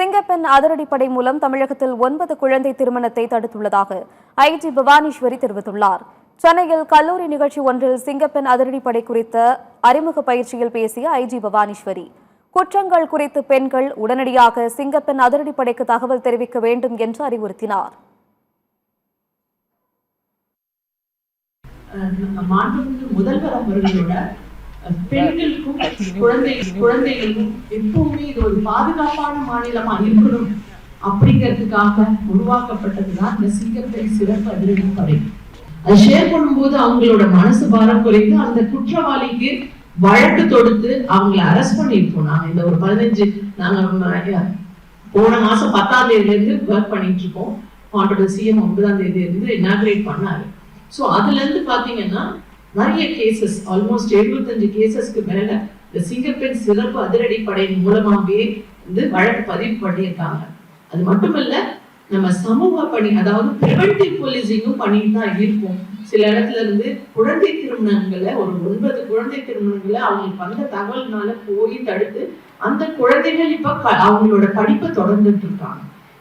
சிங்கப்பெண் அதிரடிப்படை மூலம் தமிழகத்தில் 9 குழந்தை திருமணத்தை தடுத்துள்ளதாக ஐஜி பவானீஸ்வரி தெரிவித்துள்ளார். சென்னையில் கல்லூரி நிகழ்ச்சி ஒன்றில் சிங்கப்பெண் அதிரடிப்படை குறித்த அறிமுக பயிற்சியில் பேசிய ஐஜி பவானீஸ்வரி, குற்றங்கள் குறித்து பெண்கள் உடனடியாக சிங்கப்பெண் அதிரடிப்படைக்கு தகவல் தெரிவிக்க வேண்டும் என்று அறிவுறுத்தினார். முதல்வர் அவர்களோட பெண்களுக்கும் குழந்தைகளுக்கும் எப்பவுமே இது ஒரு பாதுகாப்பான மாநிலமா இருக்கணும் அப்படிங்கிறதுக்காக உருவாக்கப்பட்டதுதான் இந்த சிங்கப்பெண் சிறப்பு அதிரடிப்படை. அதை ஷேர் பண்ணும்போது அவங்களோட மனசு பாரம் குறைந்து அந்த குற்றவாளிக்கு வழக்கு தொடுத்து அவங்களை அரெஸ்ட் பண்ணிருக்கோம். நாங்க இந்த ஒரு 15 நாங்க போன மாசம் 10ஆம் தேதியில இருந்து ஒர்க் பண்ணிட்டு இருக்கோம். ஹானரபிள் சிஎம் 9ஆம் தேதியில இருந்து இனாகிரேட் பண்ணாரு. ஸோ அதுல இருந்து பாத்தீங்கன்னா நிறைய கேசஸ், ஆல்மோஸ்ட் 75 கேசஸ்க்கு மேல இந்த சிங்கப்பெண் சிறப்பு அதிரடிப்படை மூலமாகவே வழக்கு பதிவு பண்ணியிருக்காங்க. அது மட்டுமல்ல, நம்ம சமூக பணி, அதாவது பிரிவென்டிவ் போலீசிங்கும் பண்ணிட்டு தான் இருக்கும். சில இடத்துல இருந்து குழந்தை திருமணங்களை, ஒரு 9 குழந்தை திருமணங்களை அவங்களுக்கு வந்த தகவல்னால போய் தடுத்து அந்த குழந்தைகள் இப்ப அவங்களோட படிப்பை தொடர்ந்துட்டு இருக்காங்க.